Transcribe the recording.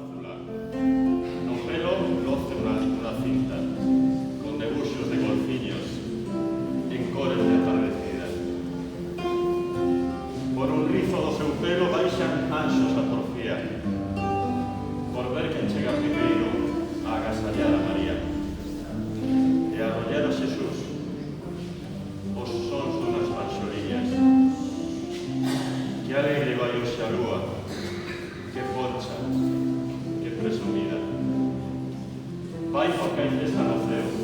azulá. No pelo loce unha cinta, con debuxos de golfiños, en cores de atardecida. Por un rizo do seu pelo baixan anxos a porfía, por ver quen chega primeiro a agasallar a María e a arrollar a Xesús os sons dunhas manxorillas. Que alegre vai hoxe a lúa, que poncha, que presumida. Vai porque hai festa no ceo.